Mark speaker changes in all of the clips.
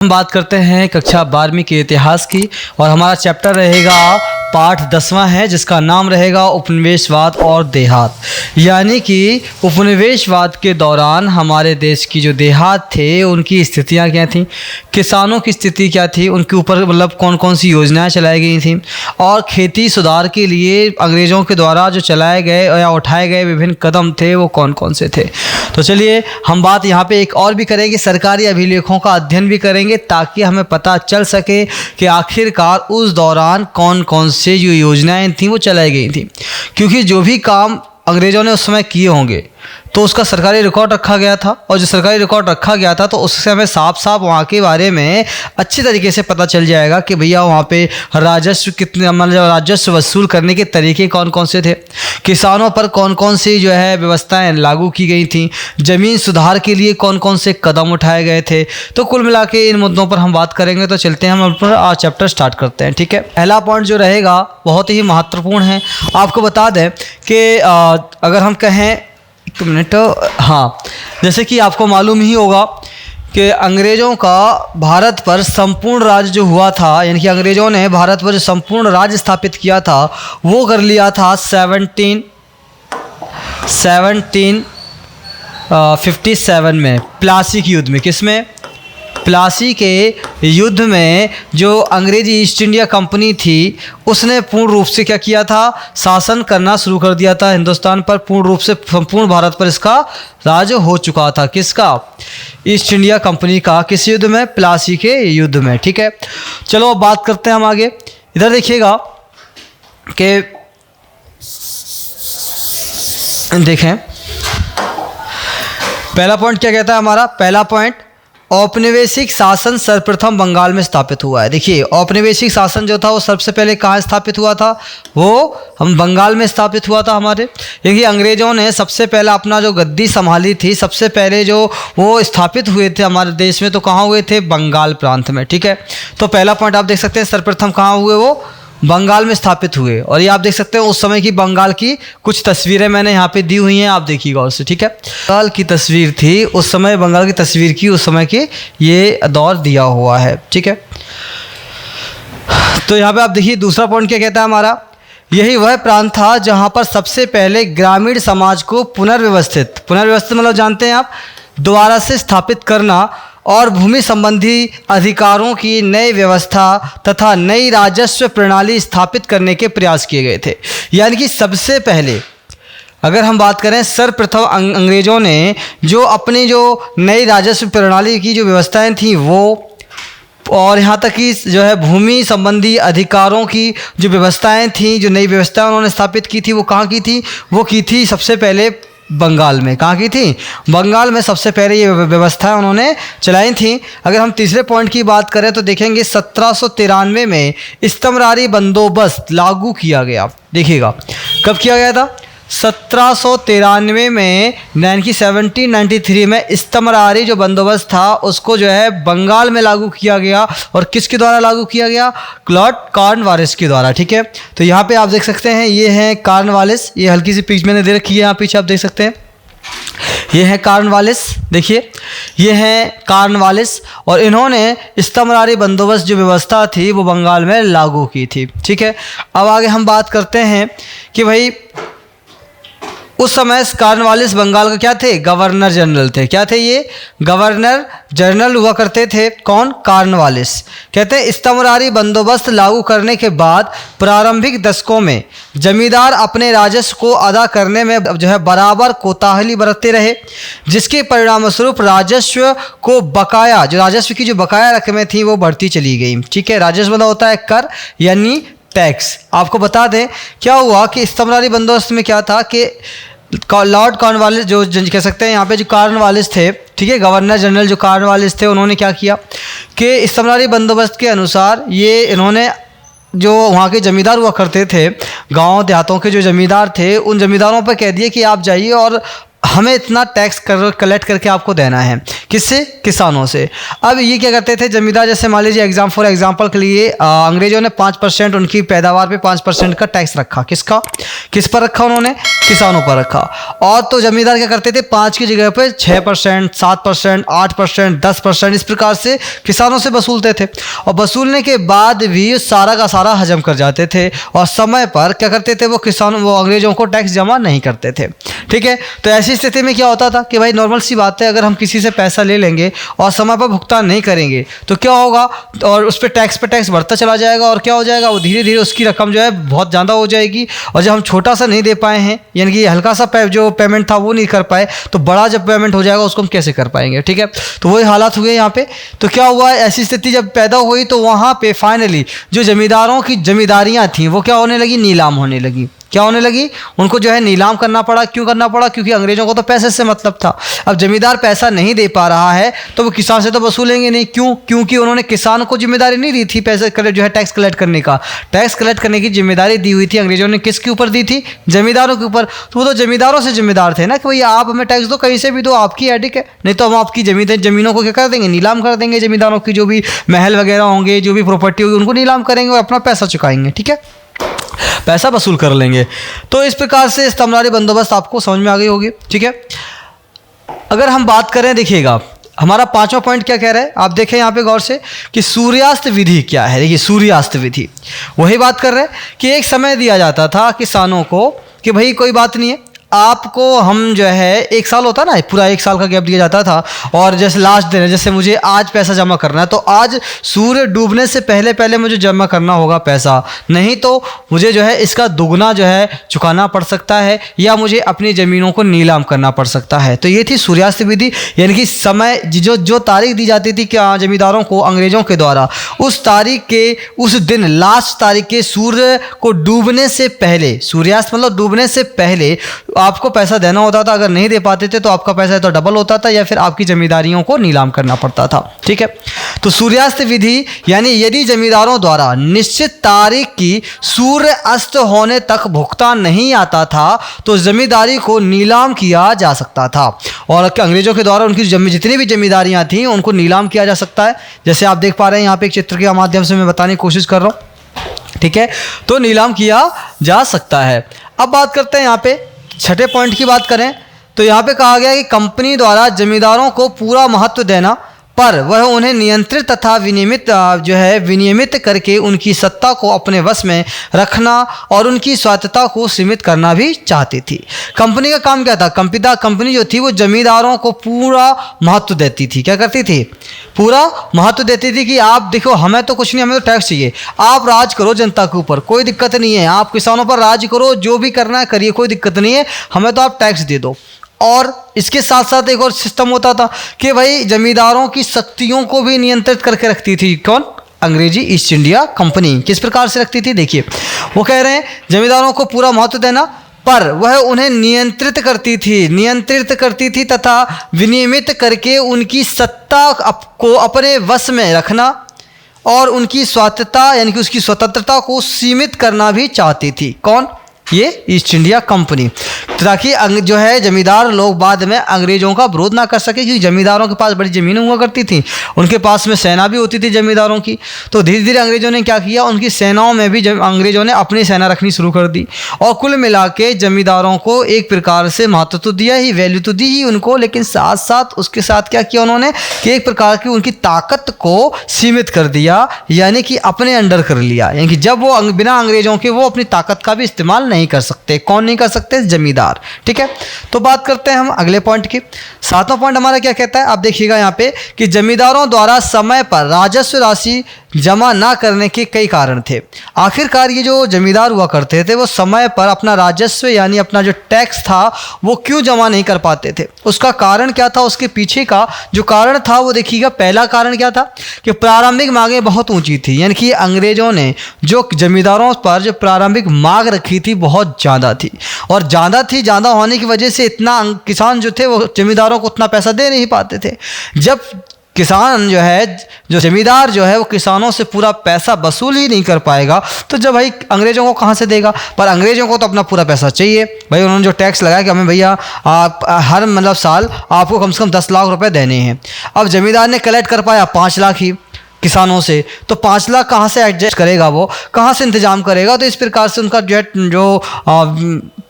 Speaker 1: हम बात करते हैं कक्षा 12वीं के इतिहास की और हमारा चैप्टर रहेगा पाठ 10वां है जिसका नाम रहेगा उपनिवेशवाद और देहात। यानी कि उपनिवेशवाद के दौरान हमारे देश की जो देहात थे उनकी स्थितियां क्या थीं, किसानों की स्थिति क्या थी, उनके ऊपर मतलब कौन कौन सी योजनाएं चलाई गई थीं और खेती सुधार के लिए अंग्रेज़ों के द्वारा जो चलाए गए या उठाए गए विभिन्न कदम थे वो कौन कौन से थे। तो चलिए हम बात यहाँ पे एक और भी करेंगे, सरकारी अभिलेखों का अध्ययन भी करेंगे ताकि हमें पता चल सके कि आखिरकार उस दौरान कौन कौन से जो योजनाएं थीं वो चलाई गई थी। क्योंकि जो भी काम अंग्रेज़ों ने उस समय किए होंगे तो उसका सरकारी रिकॉर्ड रखा गया था और जो सरकारी रिकॉर्ड रखा गया था तो उससे हमें साफ साफ वहाँ के बारे में अच्छी तरीके से पता चल जाएगा कि भैया वहाँ पे राजस्व कितने, मतलब राजस्व वसूल करने के तरीके कौन कौन से थे, किसानों पर कौन कौन सी जो है व्यवस्थाएं लागू की गई थी, ज़मीन सुधार के लिए कौन कौन से कदम उठाए गए थे। तो कुल मिला के इन मुद्दों पर हम बात करेंगे। तो चलते हैं हम अपना आज चैप्टर स्टार्ट करते हैं। ठीक है, पहला पॉइंट जो रहेगा बहुत ही महत्वपूर्ण है। आपको बता दें कि अगर हम कहें एक मिनट, हाँ, जैसे कि आपको मालूम ही होगा कि अंग्रेज़ों का भारत पर संपूर्ण राज जो हुआ था, यानी कि अंग्रेज़ों ने भारत पर जो संपूर्ण राज स्थापित किया था वो कर लिया था 1757 में प्लासी के युद्ध में। किसमें? प्लासी के युद्ध में जो अंग्रेज़ी ईस्ट इंडिया कंपनी थी उसने पूर्ण रूप से क्या किया था, शासन करना शुरू कर दिया था हिंदुस्तान पर। पूर्ण रूप से संपूर्ण भारत पर इसका राज हो चुका था। किसका? ईस्ट इंडिया कंपनी का। किस युद्ध में? प्लासी के युद्ध में। ठीक है, चलो अब बात करते हैं हम आगे। इधर देखिएगा कि देखें पहला पॉइंट क्या कहता है हमारा। पहला पॉइंट, औपनिवेशिक शासन सर्वप्रथम बंगाल में स्थापित हुआ है। देखिए औपनिवेशिक शासन जो था वो सबसे पहले कहाँ स्थापित हुआ था, वो हम बंगाल में स्थापित हुआ था हमारे। क्योंकि अंग्रेज़ों ने सबसे पहला अपना जो गद्दी संभाली थी, सबसे पहले जो वो स्थापित हुए थे हमारे देश में, तो कहाँ हुए थे? बंगाल प्रांत में। ठीक है, तो पहला पॉइंट आप देख सकते हैं, सर्वप्रथम कहाँ हुए? वो बंगाल में स्थापित हुए। और ये आप देख सकते हैं उस समय की बंगाल की कुछ तस्वीरें मैंने यहाँ पे दी हुई हैं, आप देखिएगा उससे। ठीक है, बंगाल की तस्वीर थी उस समय, बंगाल की तस्वीर की उस समय की ये दौर दिया हुआ है। ठीक है, तो यहाँ पे आप देखिए दूसरा पॉइंट क्या कहता है हमारा। यही वह प्रांत था जहाँ पर सबसे पहले ग्रामीण समाज को पुनर्व्यवस्थित मतलब जानते हैं आप, दोबारा से स्थापित करना और भूमि संबंधी अधिकारों की नई व्यवस्था तथा नई राजस्व प्रणाली स्थापित करने के प्रयास किए गए थे। यानी कि सबसे पहले अगर हम बात करें, सर्वप्रथम अंग्रेज़ों ने जो अपनी जो नई राजस्व प्रणाली की जो व्यवस्थाएं थी वो, और यहाँ तक कि जो है भूमि संबंधी अधिकारों की जो व्यवस्थाएं थी, जो नई व्यवस्थाएं उन्होंने स्थापित की थी, वो कहाँ की थी? वो की थी सबसे पहले बंगाल में। कहाँ की थी? बंगाल में सबसे पहले ये व्यवस्था उन्होंने चलाई थी। अगर हम तीसरे पॉइंट की बात करें तो देखेंगे 1793 में इस्तमरारी बंदोबस्त लागू किया गया। देखिएगा कब किया गया था? 1793 में, यानी कि 1793 में इस्तमरारी जो बंदोबस्त था उसको जो है बंगाल में लागू किया गया। और किसके द्वारा लागू किया गया? लॉर्ड कॉर्नवालिस के द्वारा। ठीक है, तो यहाँ पे आप देख सकते हैं ये है कॉर्नवालिस, ये हल्की सी पिच मैंने दे रखी है यहाँ पीछे, आप देख सकते हैं ये है कॉर्नवालिस। देखिए ये है कॉर्नवालिस और इन्होंने इस्तमरारी बंदोबस्त जो व्यवस्था थी वो बंगाल में लागू की थी। ठीक है, अब आगे हम बात करते हैं कि भाई उस समय कॉर्नवालिस बंगाल का क्या थे? गवर्नर जनरल थे। क्या थे ये? गवर्नर जनरल हुआ करते थे। कौन? कॉर्नवालिस। कहते हैं इस्तमरारी बंदोबस्त लागू करने के बाद प्रारंभिक दशकों में जमींदार अपने राजस्व को अदा करने में जो है बराबर कोताही बरतते रहे, जिसके परिणामस्वरूप राजस्व को बकाया, जो राजस्व की जो बकाया रकमें थी वो बढ़ती चली गई। ठीक है, राजस्व मतलब होता है कर यानी टैक्स। आपको बता दें क्या हुआ कि इस्तमरारी बंदोबस्त में क्या था कि लॉर्ड कॉर्नवालिस जो कह सकते हैं यहाँ पे जो कॉर्नवालिस थे, ठीक है, गवर्नर जनरल जो कॉर्नवालिस थे, उन्होंने क्या किया कि इस्तमरारी बंदोबस्त के अनुसार ये इन्होंने जो वहाँ के ज़मींदार हुआ करते थे, गांव देहातों के जो ज़मींदार थे, उन ज़मींदारों पर कह दिए कि आप जाइए और हमें इतना टैक्स कलेक्ट करके आपको देना है। किससे? किसानों से। अब ये क्या करते थे जमींदार, जैसे मान लीजिए फॉर एग्जांपल के लिए अंग्रेजों ने 5% उनकी पैदावार पे 5% का टैक्स रखा। किसका? किस पर रखा उन्होंने? किसानों पर रखा। और तो जमींदार क्या करते थे, 5 की जगह पे 6%, 7%, 8%, 10% इस प्रकार से किसानों से वसूलते थे। और वसूलने के बाद भी सारा का सारा हजम कर जाते थे और समय पर क्या करते थे, वो अंग्रेजों को टैक्स जमा नहीं करते थे। ठीक है, तो ऐसी स्थिति में क्या होता था कि भाई नॉर्मल सी बात है, अगर हम किसी से पैसा ले लेंगे और समय पर भुगतान नहीं करेंगे तो क्या होगा, और उस पर टैक्स बढ़ता चला जाएगा और क्या हो जाएगा, वो धीरे धीरे उसकी रकम जो है बहुत ज़्यादा हो जाएगी। और जब हम छोटा सा नहीं दे पाए हैं, यानी कि हल्का सा जो पेमेंट था वो नहीं कर पाए, तो बड़ा जब पेमेंट हो जाएगा उसको हम कैसे कर पाएंगे। ठीक है, तो वही हालात हुए यहाँ पे। तो क्या हुआ, ऐसी स्थिति जब पैदा हुई तो वहाँ पे फाइनली जो जमींदारों की जमींदारियाँ थीं वो क्या होने लगी, नीलाम होने लगी। क्या होने लगी, उनको जो है नीलाम करना पड़ा। क्यों करना पड़ा? क्योंकि अंग्रेजों को तो पैसे से मतलब था। अब जमींदार पैसा नहीं दे पा रहा है तो वो किसान से तो वसूलेंगे नहीं। क्यों? क्योंकि उन्होंने किसान को जिम्मेदारी नहीं दी थी पैसे जो है टैक्स कलेक्ट करने का। टैक्स कलेक्ट करने की जिम्मेदारी दी हुई थी अंग्रेजों ने किसके ऊपर दी थी? जमींदारों के ऊपर। तो वो तो जमींदारों से जिम्मेदार थे ना कि भाई आप हमें टैक्स दो, कहीं से भी दो, आपकी एडिक है, नहीं तो हम आपकी जमीनों को क्या कर देंगे, नीलाम कर देंगे। जमींदारों की जो भी महल वगैरह होंगे, जो भी प्रॉपर्टी होगी, उनको नीलाम करेंगे और अपना पैसा चुकाएंगे। ठीक है, पैसा वसूल कर लेंगे। तो इस प्रकार से स्तंभनारी बंदोबस्त आपको समझ में आ गई होगी। ठीक है, अगर हम बात करें, देखिएगा हमारा 5वां पॉइंट क्या कह रहा है, आप देखें यहाँ पे गौर से कि सूर्यास्त विधि क्या है। देखिए सूर्यास्त विधि, वही बात कर रहे हैं कि एक समय दिया जाता था किसानों को कि भाई कोई बात नहीं है, आपको हम जो है 1 साल होता ना, पूरा 1 साल का गैप दिया जाता था। और जैसे लास्ट दिन है, जैसे मुझे आज पैसा जमा करना है तो आज सूर्य डूबने से पहले पहले मुझे जमा करना होगा पैसा, नहीं तो मुझे जो है इसका दुगना जो है चुकाना पड़ सकता है या मुझे अपनी ज़मीनों को नीलाम करना पड़ सकता है। तो ये थी सूर्यास्त विधि, यानी कि समय जो तारीख दी जाती थी क्या जमींदारों को अंग्रेज़ों के द्वारा, उस तारीख के उस दिन लास्ट तारीख के सूर्य को डूबने से पहले, सूर्यास्त मतलब डूबने से पहले आपको पैसा देना होता था। अगर नहीं दे पाते थे तो आपका पैसा तो डबल होता था या फिर आपकी जमींदारियों को नीलाम करना पड़ता था। ठीक है, तो सूर्यास्त विधि यानी यदि जमींदारों द्वारा निश्चित तारीख की सूर्य अस्त होने तक भुगतान नहीं आता था तो जमींदारी को नीलाम किया जा सकता था। और अंग्रेजों के द्वारा उनकी जितनी भी जमींदारियां थीं उनको नीलाम किया जा सकता है। जैसे आप देख पा रहे हैं यहाँ पे एक चित्र के माध्यम से मैं बताने की कोशिश कर रहा हूँ। ठीक है, तो नीलाम किया जा सकता है। अब बात करते हैं यहाँ पे 6ठे पॉइंट की बात करें तो यहाँ पे कहा गया कि कंपनी द्वारा जमींदारों को पूरा महत्व देना पर वह उन्हें नियंत्रित तथा विनियमित करके उनकी सत्ता को अपने वश में रखना और उनकी स्वायत्तता को सीमित करना भी चाहती थी। कंपनी का काम क्या था? कंपनी जो थी वो जमींदारों को पूरा महत्व देती थी। क्या करती थी? पूरा महत्व देती थी कि आप देखो हमें तो कुछ नहीं, हमें तो टैक्स चाहिए, आप राज करो जनता के ऊपर, कोई दिक्कत नहीं है, आप किसानों पर राज करो, जो भी करना है करिए, कोई दिक्कत नहीं है, हमें तो आप टैक्स दे दो। और इसके साथ साथ एक और सिस्टम होता था कि भाई जमींदारों की शक्तियों को भी नियंत्रित करके रखती थी। कौन? अंग्रेजी ईस्ट इंडिया कंपनी। किस प्रकार से रखती थी? देखिए वो कह रहे हैं जमींदारों को पूरा महत्व देना पर वह उन्हें नियंत्रित करती थी तथा विनियमित करके उनकी सत्ता को अपने वश में रखना और उनकी स्वायत्तता यानी कि उसकी स्वतंत्रता को सीमित करना भी चाहती थी। कौन? ये ईस्ट इंडिया कंपनी, ताकि जो है जमींदार लोग बाद में अंग्रेज़ों का विरोध ना कर सके, क्योंकि जमींदारों के पास बड़ी ज़मीनें हुआ करती थी, उनके पास में सेना भी होती थी जमींदारों की। तो धीरे धीरे अंग्रेज़ों ने क्या किया, उनकी सेनाओं में भी अंग्रेज़ों ने अपनी सेना रखनी शुरू कर दी और कुल मिला के जमींदारों को एक प्रकार से महत्व तो दिया ही, वैल्यू तो दी ही उनको, लेकिन साथ साथ उसके साथ क्या किया उन्होंने कि एक प्रकार की उनकी ताकत को सीमित कर दिया, यानी कि अपने अंडर कर लिया। यानी कि जब वो बिना अंग्रेज़ों के वो अपनी ताकत का भी इस्तेमाल नहीं कर सकते। कौन नहीं कर सकते? जमींदार। ठीक है, तो बात करते हैं हम अगले पॉइंट की। 7वां पॉइंट हमारा क्या कहता है, आप देखिएगा यहाँ पे कि जमींदारों द्वारा समय पर राजस्व राशि जमा ना करने के कई कारण थे। आखिरकार ये जो जमींदार हुआ करते थे वो समय पर अपना राजस्व यानी अपना जो टैक्स था वो क्यों जमा नहीं कर पाते थे? उसका कारण क्या था? उसके पीछे का जो कारण था वो देखिएगा। पहला कारण क्या था कि प्रारंभिक मांगें बहुत ऊंची थी, यानी कि अंग्रेजों ने जो जमींदारों पर जो प्रारंभिक मांग रखी थी बहुत ज़्यादा थी, और ज़्यादा होने की वजह से इतना किसान जो थे वो जमींदारों को उतना पैसा दे नहीं पाते थे। जब किसान जो है, जो जमींदार जो है वो किसानों से पूरा पैसा वसूल ही नहीं कर पाएगा तो जब भाई अंग्रेज़ों को कहाँ से देगा। पर अंग्रेज़ों को तो अपना पूरा पैसा चाहिए भाई। उन्होंने जो टैक्स लगाया कि हमें भैया आप हर मतलब साल आपको कम से कम 10 लाख रुपए देने हैं। अब जमींदार ने कलेक्ट कर पाया 5 लाख ही किसानों से, तो 5 लाख कहाँ से एडजस्ट करेगा, वो कहाँ से इंतजाम करेगा। तो इस प्रकार से उनका जो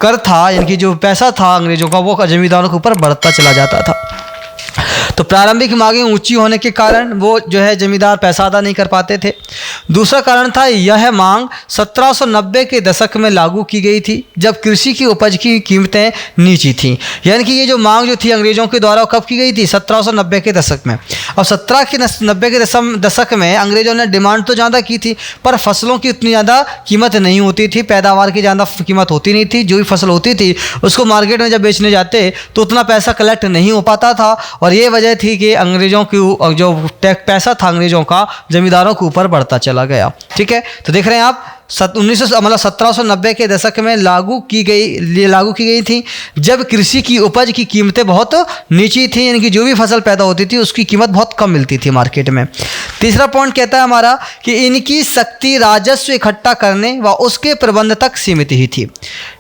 Speaker 1: कर था, इनकी जो पैसा था अंग्रेज़ों का, वो जमींदारों के ऊपर बढ़ता चला जाता था। तो प्रारंभिक मांगें ऊंची होने के कारण वो जो है जमींदार पैसा अदा नहीं कर पाते थे। दूसरा कारण था यह मांग 1790 के दशक में लागू की गई थी, जब कृषि की उपज की कीमतें नीची थीं। यानी कि ये जो मांग जो थी अंग्रेज़ों के द्वारा कब की गई थी, 1790 के दशक में। और 1790 के दशक में अंग्रेज़ों ने डिमांड तो ज़्यादा की थी, पर फसलों की उतनी ज़्यादा कीमत नहीं होती थी, पैदावार की ज़्यादा कीमत होती नहीं थी। जो भी फसल होती थी उसको मार्केट में जब बेचने जाते तो उतना पैसा कलेक्ट नहीं हो पाता था। और ये वजह थी कि अंग्रेज़ों की जो पैसा था अंग्रेज़ों का जमींदारों के ऊपर बढ़ता चला गया। ठीक है, तो देख रहे हैं आप 1790 के दशक में लागू की गई थी, जब कृषि की उपज की कीमतें बहुत नीची थी, यानी कि जो भी फसल पैदा होती थी उसकी कीमत बहुत कम मिलती थी मार्केट में। तीसरा पॉइंट कहता है हमारा कि इनकी शक्ति राजस्व इकट्ठा करने व उसके प्रबंध तक सीमित ही थी।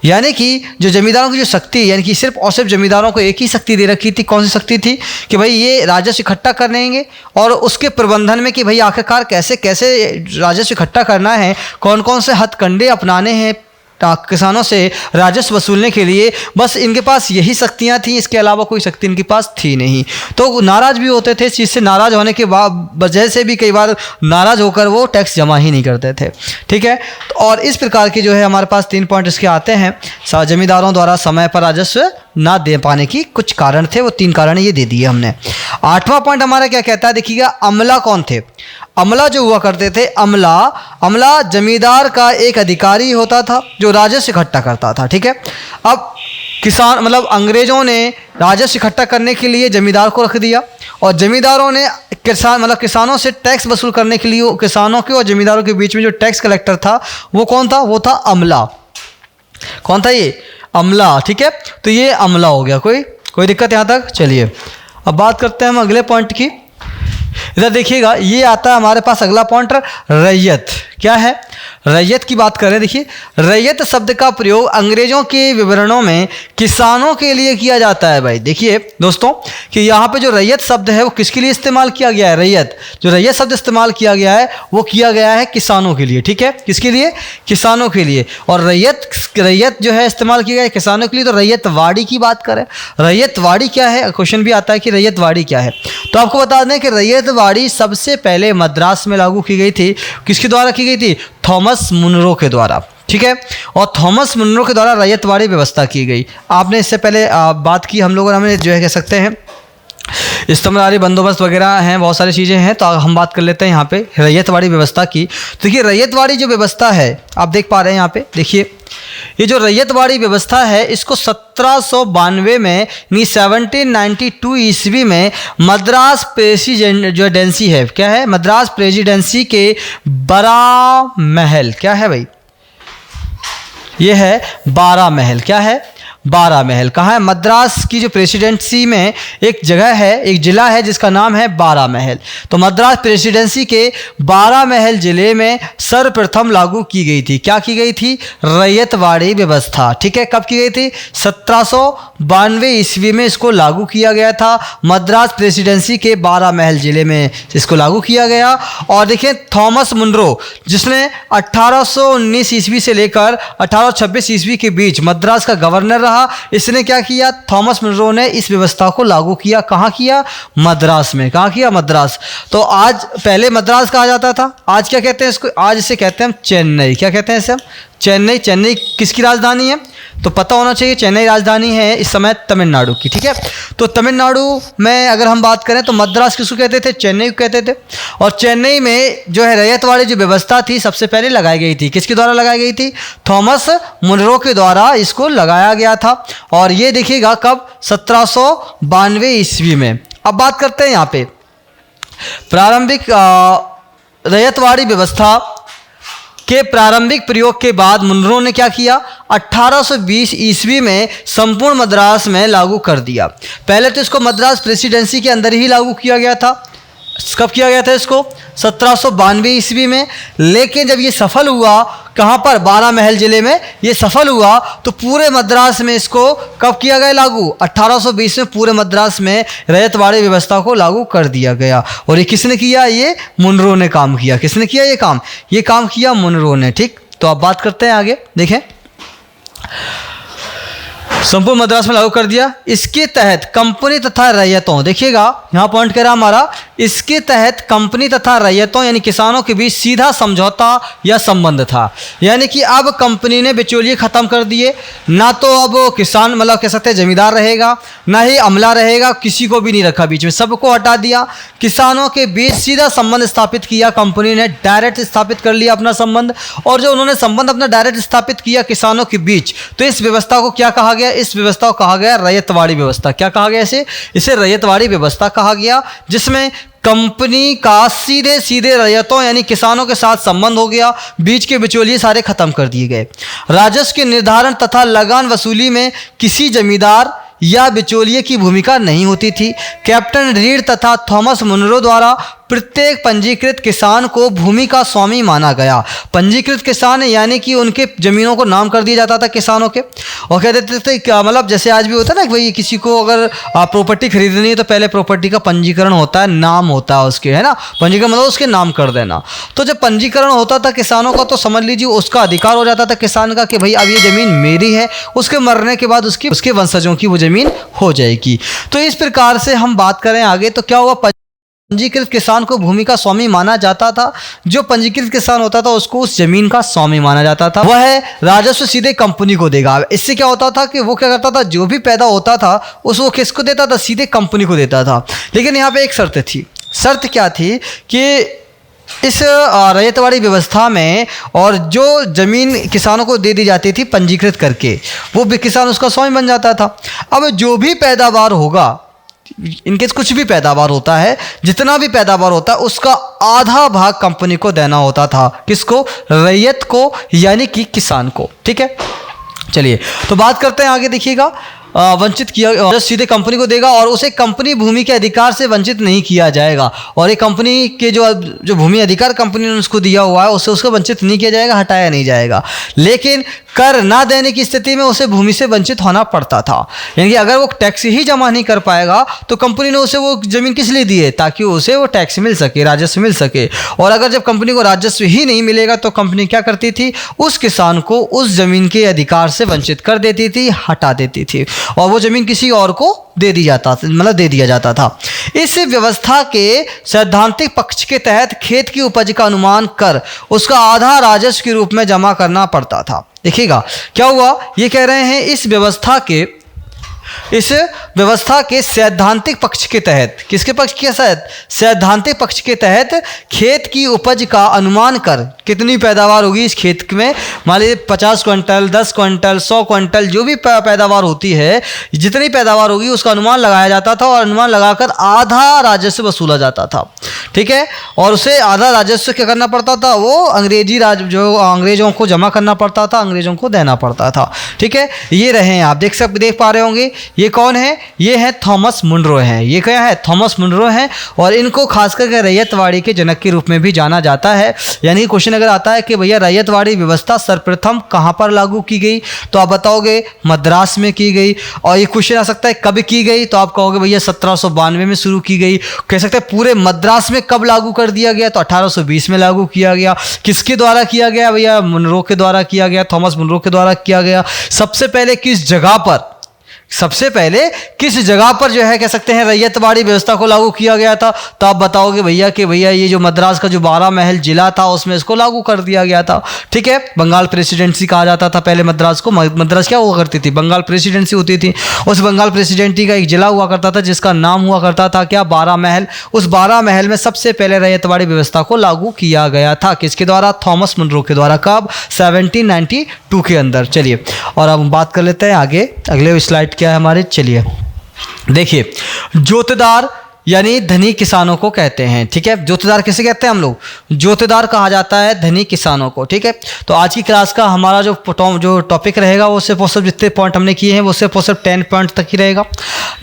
Speaker 1: यानी कि जो जमींदारों की जो शक्ति, यानी कि सिर्फ और सिर्फ जमींदारों को एक ही शक्ति दे रखी थी। कौन सी शक्ति थी कि भाई ये राजस्व इकट्ठा करेंगे और उसके प्रबंधन में कि भाई आखिरकार कैसे कैसे राजस्व इकट्ठा करना है, कौन कौन से हथकंडे अपनाने हैं किसानों से राजस्व वसूलने के लिए, बस इनके पास यही शक्तियाँ थीं। इसके अलावा कोई शक्ति इनके पास थी नहीं। तो नाराज़ भी होते थे, इस चीज़ से नाराज़ होने के वजह से भी कई बार नाराज़ होकर वो टैक्स जमा ही नहीं करते थे। ठीक है, और इस प्रकार के जो है हमारे पास 3 पॉइंट इसके आते हैं। जमींदारों द्वारा समय पर राजस्व ना दे पाने की कुछ कारण थे, वो 3 कारण ये दे दिए हमने। 8वां पॉइंट हमारा क्या कहता है, देखिएगा, अमला कौन थे। अमला जो हुआ करते थे, अमला जमींदार का एक अधिकारी होता था जो राजस्व इकट्ठा करता था। ठीक है, अब किसान मतलब अंग्रेज़ों ने राजस्व इकट्ठा करने के लिए जमींदार को रख दिया और जमींदारों ने किसानों से टैक्स वसूल करने के लिए किसानों के और जमींदारों के बीच में जो टैक्स कलेक्टर था वो कौन था, वो था अमला। कौन था ये, अमला। ठीक है, तो ये अमला हो गया। कोई दिक्कत यहाँ तक। चलिए अब बात करते हैं हम अगले पॉइंट की। इधर देखिएगा, ये आता है हमारे पास अगला पॉइंट, रैयत। क्या है, रैयत की बात करें। देखिए, रैयत शब्द का प्रयोग अंग्रेजों के विवरणों में किसानों के लिए किया जाता है। भाई देखिए दोस्तों कि यहाँ पे जो रैयत शब्द है वो किसके लिए इस्तेमाल किया गया है, रैयत। जो रैयत शब्द इस्तेमाल किया गया है वो किया गया है किसानों के लिए। ठीक है, किसके लिए, किसानों के लिए। और रैयत जो है इस्तेमाल किया गया है किसानों के लिए। तो रैयतवाड़ी की बात करें, रैयतवाड़ी क्या है, क्वेश्चन भी आता है कि रैयतवाड़ी क्या है। तो आपको बता दें कि रैयतवाड़ी सबसे पहले मद्रास में लागू की गई थी। किसके द्वारा की गई थी, थॉमस मुनरो के द्वारा। ठीक है, और थॉमस मुनरो के द्वारा रैयतवाड़ी व्यवस्था की गई। आपने इससे पहले बात की, हम लोगों ने जो है कह सकते हैं इस्तेमारी बंदोबस्त वगैरह हैं, बहुत सारी चीज़ें हैं। तो हम बात कर लेते हैं यहाँ पे रैयतवाड़ी व्यवस्था की। तो देखिए, रैयतवाड़ी जो व्यवस्था है आप देख पा रहे हैं यहाँ पे, देखिए ये जो रैयतवाड़ी व्यवस्था है इसको 1792 में 1792 ईस्वी में मद्रास प्रेसिडेंसी है। क्या है, मद्रास प्रेसिडेंसी के बड़ा महल। क्या है भाई, ये है बारा महल। क्या है, बारा महल। कहाँ है, मद्रास की जो प्रेसिडेंसी में एक जगह है, एक ज़िला है जिसका नाम है बारा महल। तो मद्रास प्रेसिडेंसी के बारा महल ज़िले में सर्वप्रथम लागू की गई थी। क्या की गई थी, रैयतवाड़ी व्यवस्था। ठीक है, कब की गई थी, 1792 ईस्वी में इसको लागू किया गया था। मद्रास प्रेसिडेंसी के बारा महल ज़िले में इसको लागू किया गया। और देखिए, थॉमस मुनरो जिसने 1819 ईस्वी से लेकर 1826 ईस्वी के बीच मद्रास का गवर्नर, इसने क्या किया, थॉमस मुनरो ने इस व्यवस्था को लागू किया। कहाँ किया, मद्रास में। कहाँ किया, मद्रास। तो आज पहले मद्रास कहा जाता था, आज क्या कहते हैं इसको, आज इसे कहते हैं हम चेन्नई। क्या कहते हैं इसे हम, चेन्नई। चेन्नई किसकी राजधानी है, तो पता होना चाहिए, चेन्नई राजधानी है इस समय तमिलनाडु की। ठीक है, तो तमिलनाडु में अगर हम बात करें तो मद्रास किसको कहते थे, चेन्नई को कहते थे। और चेन्नई में जो है रैयतवाड़ी जो व्यवस्था थी सबसे पहले लगाई गई थी। किसके द्वारा लगाई गई थी, थॉमस मुनरो के द्वारा इसको लगाया गया था। और ये देखिएगा कब, 1792 ईस्वी में। अब बात करते हैं यहाँ पे प्रारंभिक रैयतवाड़ी व्यवस्था के प्रारंभिक प्रयोग के बाद मुनरो ने क्या किया, 1820 ईस्वी में संपूर्ण मद्रास में लागू कर दिया। पहले तो इसको मद्रास प्रेसिडेंसी के अंदर ही लागू किया गया था। कब किया गया था इसको? 1792 ईस्वी में। लेकिन जब ये सफल हुआ, कहाँ पर? बारामहल जिले में ये सफल हुआ, तो पूरे मद्रास में इसको कब किया गया लागू? 1820 में पूरे मद्रास में रैयतवाड़ी व्यवस्था को लागू कर दिया गया। और ये किसने किया? ये मुनरो ने काम किया। किसने किया ये काम? ये काम किया मुनरो ने। ठीक, तो अब बात करते हैं आगे। देखें, संपूर्ण मद्रास में लागू कर दिया। इसके तहत कंपनी तथा रैयतों, देखिएगा यहाँ पॉइंट कह रहा हमारा, इसके तहत कंपनी तथा रैयतों यानी किसानों के बीच सीधा समझौता या संबंध था। यानी कि अब कंपनी ने बिचौलिए खत्म कर दिए, ना तो अब किसान मतलब कह सकते हैं जमींदार रहेगा, ना ही अमला रहेगा, किसी को भी नहीं रखा बीच में, सबको हटा दिया। किसानों के बीच सीधा संबंध स्थापित किया कंपनी ने, डायरेक्ट स्थापित कर लिया अपना संबंध। और जो उन्होंने संबंध अपना डायरेक्ट स्थापित किया किसानों के बीच, तो इस व्यवस्था को क्या कहा गया? इस व्यवस्था को कहा गया रैयतवाड़ी व्यवस्था। क्या कहा गया इसे रैयतवाड़ी व्यवस्था कहा गया, जिसमें कंपनी का सीधे सीधे रैयतों यानी किसानों के साथ संबंध हो गया, बीच के बिचौलिए सारे खत्म कर दिए गए। राजस्व के निर्धारण तथा लगान वसूली में किसी जमींदार या बिचौलिए की भूमिका नहीं होती थी। कैप्टन रीड तथा थॉमस मुनरो द्वारा प्रत्येक पंजीकृत किसान को भूमि का स्वामी माना गया। पंजीकृत किसान यानी कि उनके ज़मीनों को नाम कर दिया जाता था किसानों के, और कह देते थे क्या, मतलब जैसे आज भी होता है ना कि भाई किसी को अगर प्रॉपर्टी खरीदनी है तो पहले प्रॉपर्टी का पंजीकरण होता है, नाम होता है उसके, है ना, पंजीकरण मतलब उसके नाम कर देना। तो जब पंजीकरण होता था किसानों का, तो समझ लीजिए उसका अधिकार हो जाता था किसान का कि भाई अब ये ज़मीन मेरी है। उसके मरने के बाद उसके वंशजों की वो ज़मीन हो जाएगी। तो इस प्रकार से हम बात करें आगे, तो क्या हुआ? पंजीकृत किसान को भूमि का स्वामी माना जाता था। जो पंजीकृत किसान होता था उसको उस जमीन का स्वामी माना जाता था। वह राजस्व सीधे कंपनी को देगा। इससे क्या होता था कि वो क्या करता था, जो भी पैदा होता था वो किसको देता था? सीधे कंपनी को देता था। लेकिन यहाँ पे एक शर्त थी। शर्त क्या थी कि इस रैयतवाड़ी व्यवस्था में और जो ज़मीन किसानों को दे दी जाती थी पंजीकृत करके, वो भी किसान उसका स्वामी बन जाता था। अब जो भी पैदावार होगा, इनकेस कुछ भी पैदावार होता है, जितना भी पैदावार होता है उसका आधा भाग कंपनी को देना होता था। किसको? रैयत को, यानी कि किसान को। ठीक है, चलिए तो बात करते हैं आगे। देखिएगा, वंचित किया सीधे कंपनी को देगा और उसे कंपनी भूमि के अधिकार से वंचित नहीं किया जाएगा। और ये कंपनी के जो भूमि अधिकार कंपनी ने उसको दिया हुआ है उससे उसको वंचित नहीं किया जाएगा, हटाया नहीं जाएगा। लेकिन कर ना देने की स्थिति में उसे भूमि से वंचित होना पड़ता था। यानी कि अगर वो टैक्स ही जमा नहीं कर पाएगा तो कंपनी ने उसे वो ज़मीन किस लिए दी है? ताकि उसे वो टैक्स मिल सके, राजस्व मिल सके। और अगर जब कंपनी को राजस्व ही नहीं मिलेगा तो कंपनी क्या करती थी? उस किसान को उस ज़मीन के अधिकार से वंचित कर देती थी, हटा देती थी, और वो ज़मीन किसी और को दे दिया जाता था। इस व्यवस्था के सैद्धांतिक पक्ष के तहत खेत की उपज का अनुमान कर उसका आधा राजस्व के रूप में जमा करना पड़ता था। देखिएगा क्या हुआ, ये कह रहे हैं इस व्यवस्था के सैद्धांतिक पक्ष के तहत, किसके पक्ष के तहत? सैद्धांतिक पक्ष के तहत खेत की उपज का अनुमान कर, कितनी पैदावार होगी इस खेत में, मान लीजिए 50 क्विंटल, 10 क्विंटल, 100 क्विंटल, जो भी पैदावार होती है, जितनी पैदावार होगी उसका अनुमान लगाया जाता था और अनुमान लगाकर आधा राजस्व वसूला जाता था। ठीक है, और उसे आधा राजस्व क्या करना पड़ता था? वो अंग्रेजों को जमा करना पड़ता था, अंग्रेजों को देना पड़ता था। ठीक है, ये रहे हैं आप देख पा रहे होंगे। ये कौन है? ये है थॉमस मुनरो हैं। ये क्या है? थॉमस मुनरो हैं, और इनको खास करके रैयतवाड़ी के जनक के रूप में भी जाना जाता है। यानी क्वेश्चन अगर आता है कि भैया रैयतवाड़ी व्यवस्था सर्वप्रथम कहाँ पर लागू की गई, तो आप बताओगे मद्रास में की गई। और ये क्वेश्चन आ सकता है कब की गई, तो आप कहोगे भैया 1792 में शुरू की गई। कह सकते हैं पूरे मद्रास में कब लागू कर दिया गया, तो 1820 में लागू किया गया। किसके द्वारा किया गया भैया? मुनरो के द्वारा किया गया, थॉमस मुनरो के द्वारा किया गया। सबसे पहले किस जगह पर जो है कह सकते हैं रैयतवाड़ी व्यवस्था को लागू किया गया था, तो आप बताओगे भैया कि भैया ये जो मद्रास का जो बारामहल जिला था उसमें इसको लागू कर दिया गया था। ठीक है, बंगाल प्रेसिडेंसी कहा जाता था पहले मद्रास को। मद्रास क्या हुआ करती थी? बंगाल प्रेसिडेंसी होती थी। उस बंगाल प्रेसिडेंसी का एक जिला हुआ करता था जिसका नाम हुआ करता था क्या? बारामहल। उस बारामहल में सबसे पहले रैयतवाड़ी व्यवस्था को लागू किया गया था। किसके द्वारा? थॉमस मुनरो के द्वारा। कब? 1792 के अंदर। चलिए और अब हम बात कर लेते हैं आगे, अगले स्लाइड क्या है हमारे। चलिए देखिए, जोतदार यानी धनी किसानों को कहते हैं। ठीक है, जोतदार किसे कहते हैं हम लोग? जोतदार कहा जाता है धनी किसानों को। ठीक है, तो आज की क्लास का हमारा जो टॉपिक रहेगा वो सिर्फ और सिर्फ जितने पॉइंट हमने किए हैं वो सिर्फ और सिर्फ 10 पॉइंट तक ही रहेगा।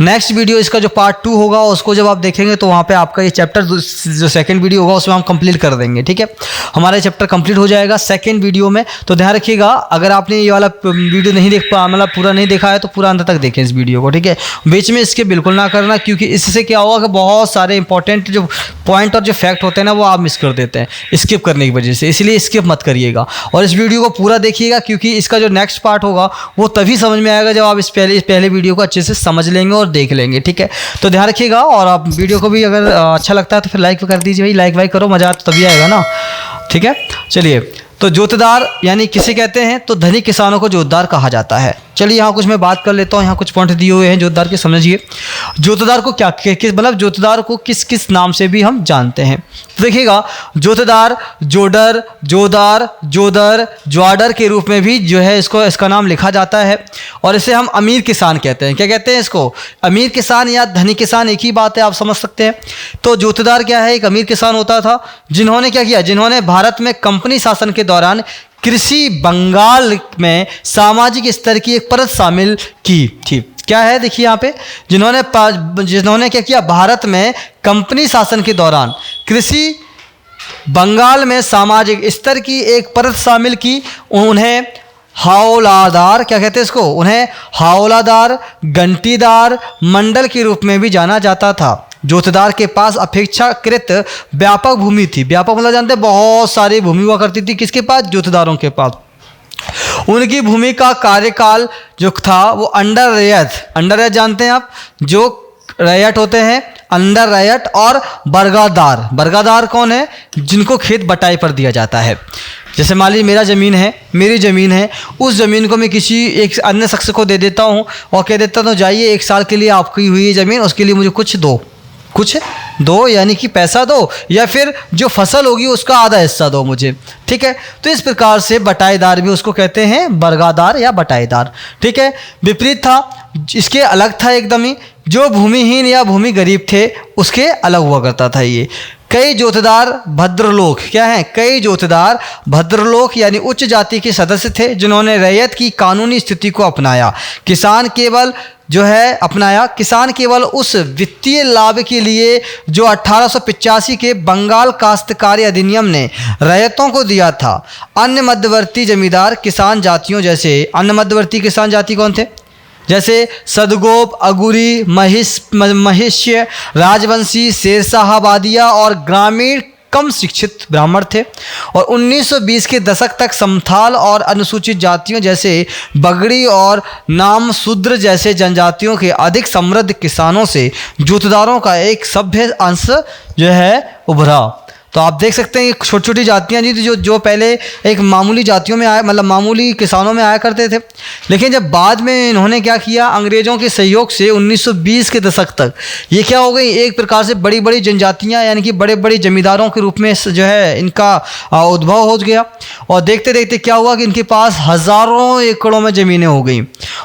Speaker 1: नेक्स्ट वीडियो इसका जो पार्ट 2 होगा उसको जब आप देखेंगे तो वहाँ पे आपका ये चैप्टर जो सेकंड वीडियो होगा उसमें हम कंप्लीट कर देंगे। ठीक है, हमारा चैप्टर कंप्लीट हो जाएगा सेकंड वीडियो में। तो ध्यान रखिएगा, अगर आपने ये वाला वीडियो नहीं देख पा मतलब पूरा नहीं देखा है तो पूरा अंत तक देखें इस वीडियो को। ठीक है, बीच में इसके बिल्कुल ना करना, क्योंकि इससे क्या होगा कि बहुत सारे इंपॉर्टेंट जो पॉइंट और जो फैक्ट होते हैं ना वो आप मिस कर देते हैं स्किप करने की वजह से। इसलिए स्किप मत करिएगा और इस वीडियो को पूरा देखिएगा, क्योंकि इसका जो नेक्स्ट पार्ट होगा वो तभी समझ में आएगा जब आप इस पहले वीडियो को अच्छे से समझ लेंगे और देख लेंगे। ठीक है, तो ध्यान रखिएगा और आप वीडियो को भी अगर अच्छा लगता है तो फिर लाइक कर दीजिए भाई, लाइक वाइक करो, मजा तो तभी आएगा ना। ठीक है, चलिए, तो जोतदार यानी किसे कहते हैं? तो धनी किसानों को जोतदार कहा जाता है। चलिए यहाँ कुछ मैं बात कर लेता हूँ, यहाँ कुछ पॉइंट दिए हुए हैं जोतदार के, समझिए। जोतदार को क्या मतलब जोतदार को किस किस नाम से भी हम जानते हैं तो देखिएगा, जोतदार, जोडर, जोदार, जोदर, ज्वाडर के रूप में भी जो है इसका नाम लिखा जाता है। और इसे हम अमीर किसान कहते हैं। क्या कहते हैं इसको? अमीर किसान या धनी किसान, एक ही बात है, आप समझ सकते हैं। तो जोतदार क्या है? एक अमीर किसान होता था जिन्होंने क्या किया, जिन्होंने भारत में कंपनी शासन के दौरान कृषि बंगाल में सामाजिक स्तर की एक परत शामिल की थी। क्या है देखिए यहाँ पे, जिन्होंने क्या किया, भारत में कंपनी शासन के दौरान कृषि बंगाल में सामाजिक स्तर की एक परत शामिल की। उन्हें हौलादार, क्या कहते हैं इसको? उन्हें हौलादार, घंटीदार मंडल के रूप में भी जाना जाता था। जोतदार के पास अपेक्षाकृत व्यापक भूमि थी। व्यापक मतलब जानते हैं, बहुत सारी भूमि हुआ करती थी। किसके पास? जोतदारों के पास। उनकी भूमि का कार्यकाल जो था वो अंडर रैयत जानते हैं आप, जो रैयत होते हैं अंडर रैयत, और बरगादार कौन है? जिनको खेत बटाई पर दिया जाता है। जैसे मान लीजिए मेरी ज़मीन है, उस ज़मीन को मैं किसी एक अन्य शख्स को दे देता हूँ और कह देता हूँ जाइए 1 साल के लिए आपकी हुई ज़मीन, उसके लिए मुझे कुछ दो यानी कि पैसा दो, या फिर जो फसल होगी उसका आधा हिस्सा दो मुझे। ठीक है, तो इस प्रकार से बटाईदार भी उसको कहते हैं, बरगादार या बटाईदार। ठीक है, विपरीत था, इसके अलग था एकदम ही। जो भूमिहीन या भूमि गरीब थे उसके अलग हुआ करता था ये। कई जोतदार भद्रलोक, क्या हैं? कई जोतदार भद्रलोक यानी उच्च जाति के सदस्य थे जिन्होंने रैयत की कानूनी स्थिति को अपनाया। किसान केवल उस वित्तीय लाभ के लिए जो 1885 के बंगाल काश्तकारी अधिनियम ने रैयतों को दिया था। अन्य मध्यवर्ती जमींदार किसान जातियों जैसे, अन्य मध्यवर्ती किसान जाति कौन थे? जैसे सदगोप, अगुरी, महिष्य, राजवंशी, शेरशाहबादिया और ग्रामीण कम शिक्षित ब्राह्मण थे। और 1920 के दशक तक संथाल और अनुसूचित जातियों जैसे बगड़ी और नामशूद्र जैसे जनजातियों के अधिक समृद्ध किसानों से जोतदारों का एक सभ्य अंश जो है उभरा। तो आप देख सकते हैं छोटी छोटी जातियाँ जी जो पहले एक मामूली जातियों में आया, मतलब मामूली किसानों में आया करते थे, लेकिन जब बाद में इन्होंने क्या किया, अंग्रेज़ों के सहयोग से 1920 के दशक तक ये क्या हो गई, एक प्रकार से बड़ी बड़ी जनजातियाँ यानी कि बड़े बड़े जमींदारों के रूप में जो है इनका उद्भव हो गया। और देखते देखते क्या हुआ कि इनके पास हज़ारों एकड़ों में ज़मीनें हो गई।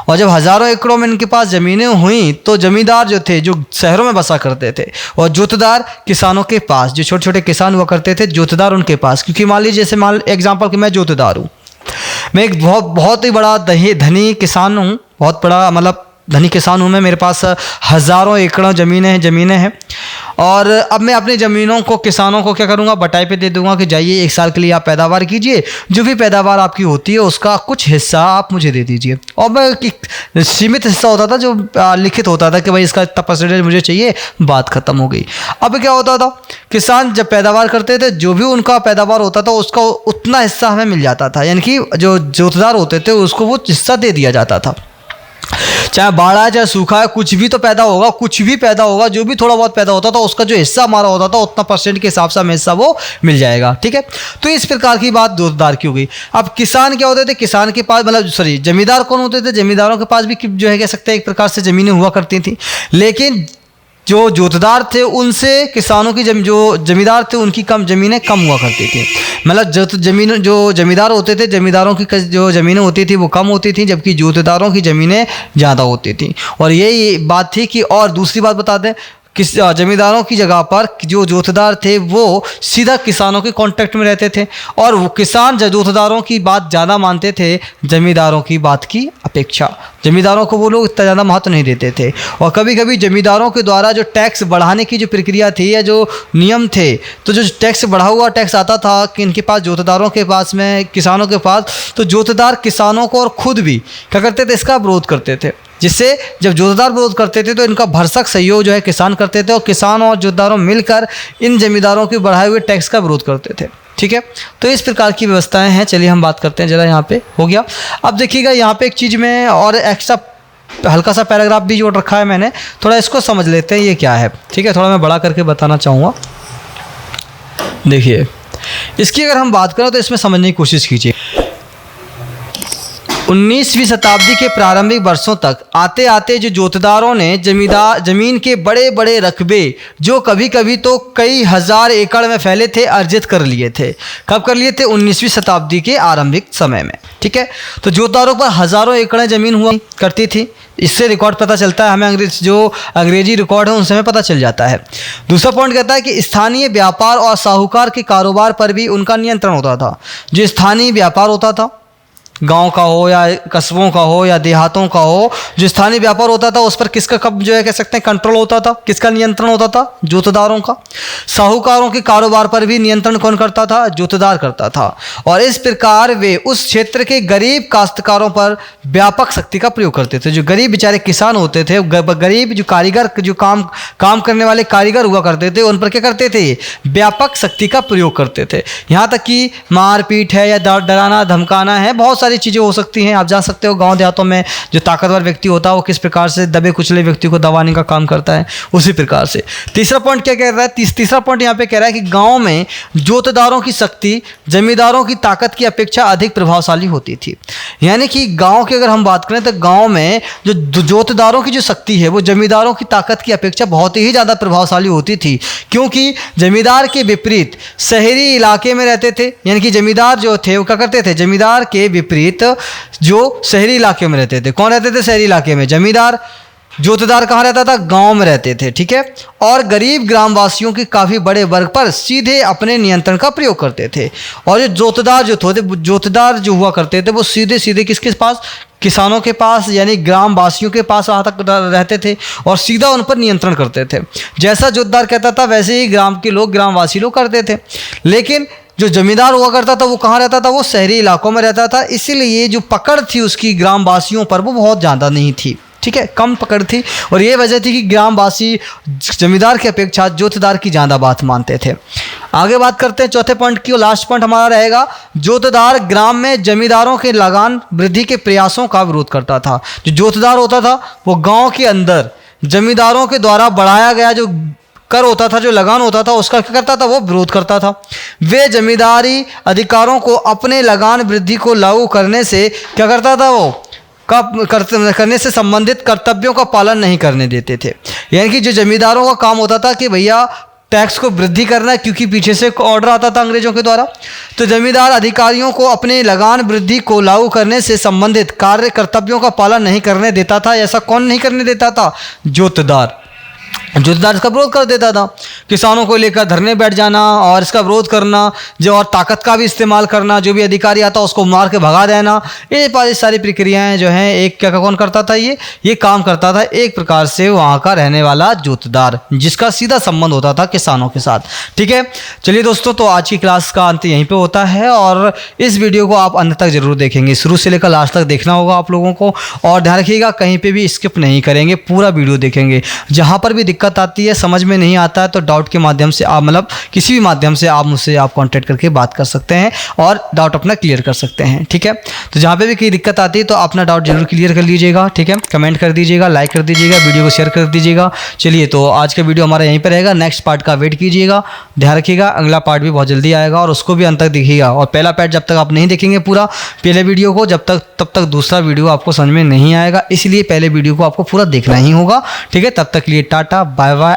Speaker 1: और जब हज़ारों एकड़ों में इनके पास ज़मीनें हुई तो ज़मींदार जो थे जो शहरों में बसा करते थे, और जोतदार किसानों के पास, जो छोटे छोटे किसान हुआ करते थे, जोतदार उनके पास। क्योंकि मान लीजिए जैसे एग्जांपल कि मैं जोतदार हूँ, मैं एक बहुत ही बड़ा धनी किसान हूँ, बहुत बड़ा मतलब धनी किसान हूँ मैं, मेरे पास हज़ारों एकड़ ज़मीनें हैं। और अब मैं अपनी ज़मीनों को किसानों को क्या करूँगा, बटाई पे दे दूँगा कि जाइए 1 साल के लिए आप पैदावार कीजिए, जो भी पैदावार आपकी होती है उसका कुछ हिस्सा आप मुझे दे दीजिए। और मैं सीमित हिस्सा होता था जो लिखित होता था कि भाई इसका इतना परसेंटेज मुझे चाहिए, बात ख़त्म हो गई। अब क्या होता था, किसान जब पैदावार करते थे जो भी उनका पैदावार होता था उसका उतना हिस्सा हमें मिल जाता था, यानी कि जो जोतदार होते थे उसको वो हिस्सा दे दिया जाता था। चाहे बाढ़ आए चाहे सूखा है, कुछ भी पैदा होगा, जो भी थोड़ा बहुत पैदा होता था उसका जो हिस्सा हमारा होता था उतना परसेंट के हिसाब से हमें हिस्सा वो मिल जाएगा। ठीक है, तो इस प्रकार की बात जोतदार की हो गई। अब किसान क्या होते थे, किसान के पास जमींदार कौन होते थे, जमींदारों के पास भी जो है कह सकते हैं एक प्रकार से ज़मीनें हुआ करती थी, लेकिन जो जोतदार थे उनसे किसानों की जो जमींदार थे उनकी ज़मीनें कम हुआ करती थी। मतलब जो जमींदार होते थे, जमींदारों की जो ज़मीनें होती थी वो कम होती थी, जबकि जोतदारों की ज़मीनें ज़्यादा होती थी। और यही बात थी कि, और दूसरी बात बता दें जमींदारों की जगह पर जो जोतदार थे वो सीधा किसानों के कांटेक्ट में रहते थे, और वो किसान जोतदारों की बात ज़्यादा मानते थे जमींदारों की बात की अपेक्षा। जमींदारों को वो लोग इतना ज़्यादा महत्व नहीं देते थे। और कभी कभी जमींदारों के द्वारा जो टैक्स बढ़ाने की जो प्रक्रिया थी या जो नियम थे, तो जो टैक्स बढ़ा हुआ टैक्स आता था कि इनके पास, जोतदारों के पास में, किसानों के पास, तो जोतदार किसानों को और खुद भी क्या करते थे, इसका विरोध करते थे। जिससे जब जोतदार विरोध करते थे तो इनका भरसक सहयोग जो है किसान करते थे, और किसान और जोतदारों मिलकर इन जमींदारों के बढ़ाए हुए टैक्स का विरोध करते थे। ठीक है, तो इस प्रकार की व्यवस्थाएं हैं। चलिए हम बात करते हैं जरा, यहाँ पे हो गया। अब देखिएगा यहाँ पे एक चीज़ में और एक्स्ट्रा हल्का सा पैराग्राफ भी जोड़ रखा है मैंने, थोड़ा इसको समझ लेते हैं ये क्या है। ठीक है, थोड़ा मैं बड़ा करके बताना चाहूँगा। देखिए, इसकी अगर हम बात करें तो इसमें समझने की कोशिश कीजिए। 19वीं शताब्दी के प्रारंभिक वर्षों तक आते आते जो जोतदारों ने जमीन के बड़े बड़े रकबे, जो कभी कभी तो कई हजार एकड़ में फैले थे, अर्जित कर लिए थे। कब कर लिए थे? 19वीं शताब्दी के आरंभिक समय में। ठीक है, तो जोतदारों पर हजारों एकड़ ज़मीन हुआ करती थी। इससे रिकॉर्ड पता चलता है हमें, जो अंग्रेजी रिकॉर्ड है उनसे हमें पता चल जाता है। दूसरा पॉइंट कहता है कि स्थानीय व्यापार और साहूकार के कारोबार पर भी उनका नियंत्रण होता था। जो स्थानीय व्यापार होता था, गांव का हो या कस्बों का हो या देहातों का हो, जो स्थानीय व्यापार होता था उस पर किसका कब जो है कह सकते हैं कंट्रोल होता था, किसका नियंत्रण होता था? जोतदारों का। साहूकारों के कारोबार पर भी नियंत्रण कौन करता था? जोतदार करता था। और इस प्रकार वे उस क्षेत्र के गरीब काश्तकारों पर व्यापक शक्ति का प्रयोग करते थे। जो गरीब बेचारे किसान होते थे, गरीब जो कारीगर, जो काम करने वाले कारीगर हुआ करते थे, उन पर क्या करते थे? व्यापक शक्ति का प्रयोग करते थे। यहाँ तक कि मारपीट है या डराना धमकाना है, बहुत सारी चीज़ें हो सकती हैं। आप जान सकते हो गांव देहातों में जो ताकतवर व्यक्ति होता है वो किस प्रकार से दबे कुचले व्यक्ति को दबाने का काम करता है, उसी प्रकार से। तीसरा पॉइंट क्या कह रहा है? तीसरा पॉइंट यहाँ पे कह रहा है कि गांव में जोतदारों की शक्ति जमींदारों की ताकत की अपेक्षा अधिक प्रभावशाली होती थी। यानी कि गांव की अगर हम बात करें तो गांव में जो जोतदारों की जो शक्ति है वो जमींदारों की ताकत की अपेक्षा बहुत ही ज़्यादा प्रभावशाली होती थी, क्योंकि जमींदार के विपरीत शहरी इलाके में रहते थे। यानी कि जमींदार जो थे वो क्या करते थे? जमींदार के विपरीत जो शहरी इलाके में रहते थे, कौन रहते थे शहरी इलाके में? जमींदार। जोतदार कहाँ रहता था? गांव में रहते थे। ठीक है, और गरीब ग्रामवासियों के काफ़ी बड़े वर्ग पर सीधे अपने नियंत्रण का प्रयोग करते थे। और जो जोतदार जो हुआ करते थे वो सीधे सीधे किसके पास? किसानों के पास, यानी ग्रामवासियों के पास वहाँ तक रहते थे और सीधा उन पर नियंत्रण करते थे। जैसा जोतदार कहता था वैसे ही ग्राम के लोग, ग्रामवासी लोग करते थे। लेकिन जो जमींदार हुआ करता था वो कहाँ रहता था? वो शहरी इलाकों में रहता था। इसीलिए जो पकड़ थी उसकी ग्रामवासियों पर वो बहुत ज़्यादा नहीं थी। ठीक है, कम पकड़ थी। और ये वजह थी कि ग्रामवासी जमींदार की अपेक्षा जोतदार की ज़्यादा बात मानते थे। आगे बात करते हैं चौथे पॉइंट की, और लास्ट पॉइंट हमारा रहेगा, जोतदार ग्राम में जमींदारों के लगान वृद्धि के प्रयासों का विरोध करता था। जो जोतदार होता था वो गाँव के अंदर जमींदारों के द्वारा बढ़ाया गया जो कर होता था, जो लगान होता था, उसका क्या करता था? वो विरोध करता था। वे जमींदारी अधिकारों को अपने लगान वृद्धि को लागू करने से क्या करता था? वो करने से संबंधित कर्तव्यों का पालन नहीं करने देते थे। यानी कि जो जमींदारों का काम होता था कि भैया टैक्स को वृद्धि करना है, क्योंकि पीछे से ऑर्डर आता था अंग्रेजों के द्वारा, तो जमींदार अधिकारियों को अपने लगान वृद्धि को लागू करने से संबंधित कार्य कर्तव्यों का पालन नहीं करने देता था। ऐसा कौन नहीं करने देता था? जोतदार। जोतदार इसका विरोध कर देता था। किसानों को लेकर धरने बैठ जाना और इसका विरोध करना, जो और ताकत का भी इस्तेमाल करना, जो भी अधिकारी आता उसको मार के भगा देना, ये सारी प्रक्रियाएं जो हैं एक क्या कौन करता था? ये काम करता था एक प्रकार से वहाँ का रहने वाला जोतदार, जिसका सीधा संबंध होता था किसानों के साथ। ठीक है, चलिए दोस्तों, तो आज की क्लास का अंत यहीं पर होता है और इस वीडियो को आप अंत तक जरूर देखेंगे, शुरू से लेकर लास्ट तक देखना होगा आप लोगों को। और ध्यान रखिएगा कहीं पर भी स्किप नहीं करेंगे, पूरा वीडियो देखेंगे। जहाँ पर भी दिक्कत आती है, समझ में नहीं आता है, तो डाउट के माध्यम से आप किसी भी माध्यम से आप मुझसे कांटेक्ट करके बात कर सकते हैं और डाउट अपना क्लियर कर सकते हैं। ठीक है, तो जहाँ पे भी कोई दिक्कत आती है तो अपना डाउट जरूर क्लियर कर लीजिएगा। ठीक है, कमेंट कर दीजिएगा, लाइक कर दीजिएगा, वीडियो को शेयर कर दीजिएगा। चलिए, तो आज का वीडियो हमारा यहीं पर रहेगा, नेक्स्ट पार्ट का वेट कीजिएगा। ध्यान रखिएगा अगला पार्ट भी बहुत जल्दी आएगा और उसको भी अंत तक देखिएगा। और पहला पार्ट जब तक आप नहीं देखेंगे पूरा पहले वीडियो को, तब तक दूसरा वीडियो आपको समझ में नहीं आएगा, इसलिए पहले वीडियो को आपको पूरा देखना ही होगा। ठीक है, तब तक लिए टाटा बाय बाय।